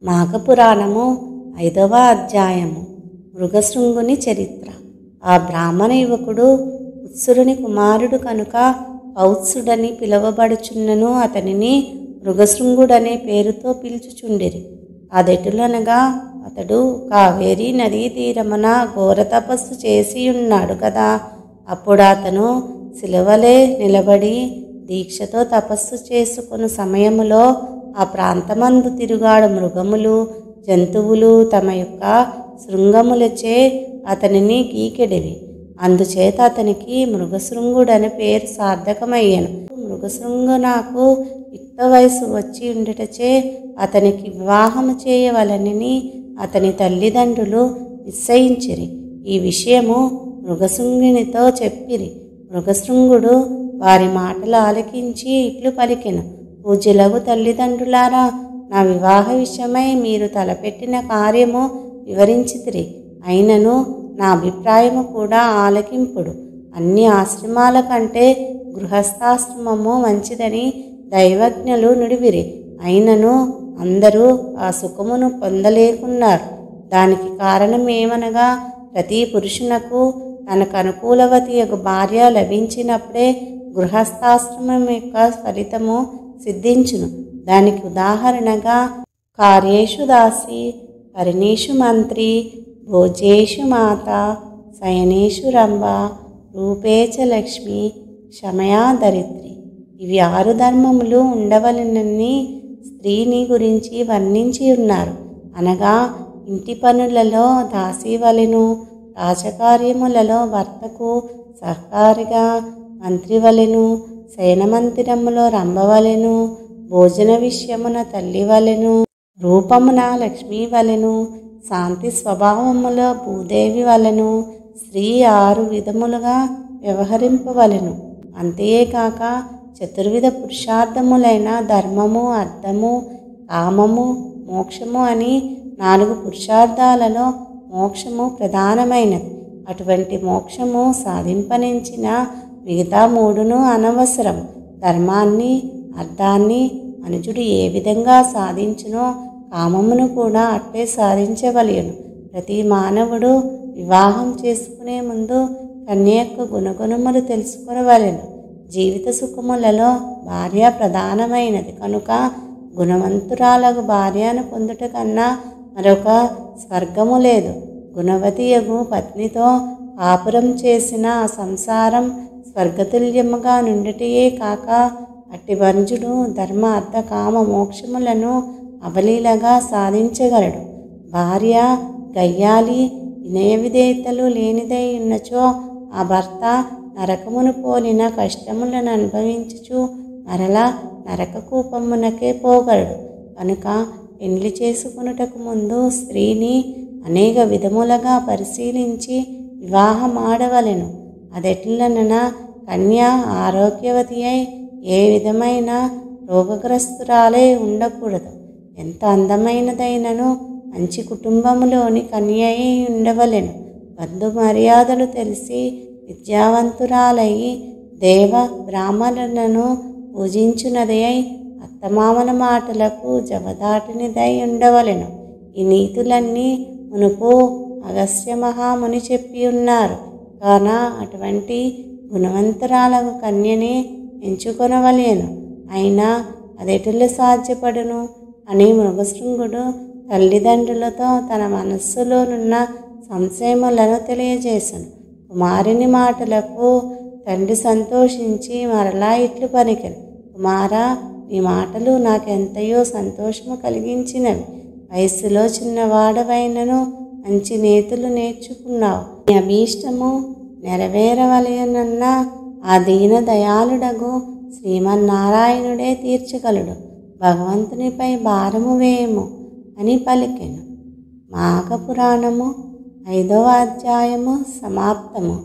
మాఘపురాణము 5వ అధ్యాయము. మృగశృంగుని చరిత్ర. ఆ బ్రాహ్మణ యువకుడు ఉత్సురుని కుమారుడు కనుక పౌత్సుడని పిలువబడుచున్నను అతనిని మృగశృంగుడనే పేరుతో పిలుచుచుండిరి. అదెటులనగా అతడు కావేరీ నదీ తీరమున ఘోర తపస్సు చేసియున్నాడు కదా. అప్పుడు అతను శిలవలే నిలబడి దీక్షతో తపస్సు చేసుకుని సమయములో ఆ ప్రాంతమందు తిరుగాడు మృగములు జంతువులు తమ యొక్క శృంగములచే అతనిని గీకెడివి. అందుచేత అతనికి మృగశృంగుడని పేరు సార్థకమయ్యను. మృగశృంగు నాకు యుక్త వయసు వచ్చి ఉండుటచే అతనికి వివాహము చేయవలనని అతని తల్లిదండ్రులు నిశ్చయించిరి. ఈ విషయము మృగశృంగునితో చెప్పిరి. మృగశృంగుడు వారి మాటలు ఆలకించి ఇట్లు పలికెను. పూజ్యులగు తల్లిదండ్రులారా, నా వివాహ విషయమై మీరు తలపెట్టిన కార్యము వివరించితిరి. అయినను నా అభిప్రాయము కూడా ఆలకింపుడు. అన్ని ఆశ్రమాల కంటే గృహస్థాశ్రమము మంచిదని దైవజ్ఞులు నుడివిరి. అయినను అందరూ ఆ సుఖమును పొందలేకున్నారు. దానికి కారణమేమనగా ప్రతి పురుషునకు తనకు అనుకూలవతియగు భార్య లభించినప్పుడే గృహస్థాశ్రమం యొక్క ఫలితము సిద్ధించును. దానికి ఉదాహరణగా కార్యేషు దాసి, పరిణేషు మంత్రి, భోజేషు మాత, శయనేషు రంభ, రూపేచ లక్ష్మి, క్షమయా దరిద్రి. ఇవి 6 ధర్మములు ఉండవలనని స్త్రీని గురించి వర్ణించి ఉన్నారు. అనగా ఇంటి పనులలో దాసీవలెను, రాజకార్యములలో భర్తకు సహకారిగా మంత్రివలెను, శయనమందిరములో రంభవలెను, భోజన విషయమున తల్లివలెను, రూపమున లక్ష్మీ వలెను, శాంతి స్వభావములో భూదేవి వలెను, స్త్రీ 6 విధములుగా వ్యవహరింపవలెను. అంతేకాక చతుర్విధ పురుషార్థములైన ధర్మము, అర్థము, కామము, మోక్షము అని 4 పురుషార్థాలలో మోక్షము ప్రధానమైనది. అటువంటి మోక్షము సాధింపనించిన మిగతా 3ను అనవసరం. ధర్మాన్ని, అర్థాన్ని మనుజుడు ఏ విధంగా సాధించునో కామమును కూడా అట్లే సాధించవలెను. ప్రతి మానవుడు వివాహం చేసుకునే ముందు కన్య యొక్క గుణగుణములు తెలుసుకొనవలెను. జీవిత సుఖములలో భార్య ప్రధానమైనది కనుక గుణవంతురాలకు భార్యను పొందుట కన్నా మరొక స్వర్గము లేదు. గుణవతియగు పత్నితో కాపురం చేసిన ఆ సంసారం స్వర్గతుల్యముగా నుండుటయే కాక అట్టి మనుజుడు ధర్మ అర్థ కామ మోక్షములను అవలీలగా సాధించగలడు. భార్య గయ్యాలి, వినయ విధేయతలు లేనిదై ఉన్నచో ఆ భర్త నరకమును పోలిన కష్టములను అనుభవించుచు మరలా నరక కూపమునకే పోగలడు. కనుక పెండ్లి చేసుకున్నటకు ముందు స్త్రీని అనేక విధములుగా పరిశీలించి వివాహమాడవలెను. అదెట్లనగా కన్య ఆరోగ్యవతి అయి ఏ విధమైన రోగగ్రస్తురాలే ఉండకూడదు. ఎంత అందమైనదైనను మంచి కుటుంబములోని కన్య అయి ఉండవలెను. బంధు మర్యాదలు తెలిసి విద్యావంతురాలయ్యి దేవ బ్రాహ్మణులను పూజించునది అయి అత్తమామల మాటలకు జవదాటినిదై ఉండవలెను. ఈ నీతులన్నీ మునుపు అగస్త్య మహాముని చెప్పి ఉన్నారు. కాన అటువంటి గుణవంతురాలకు కన్యనే ఎంచుకొనవలెను. అయినా అదెటులు సాధ్యపడును అని మృగశృంగుడు తల్లిదండ్రులతో తన మనస్సులోనున్న సంశయములను తెలియజేశాను. కుమారుని మాటలకు తండ్రి సంతోషించి మరలా ఇట్లు పలికెను. కుమారా, నీ మాటలు నాకెంతయో సంతోషము కలిగించినవి. వయస్సులో చిన్నవాడవైనను మంచి నేతులు నేర్చుకున్నావు. నీ అభీష్టము నెరవేరవలెనన్న ఆ దీన దయాళుడగు శ్రీమన్నారాయణుడే తీర్చగలడు. భగవంతునిపై భారము వేయము అని పలికెను. మాఘపురాణము 5వ అధ్యాయము సమాప్తము.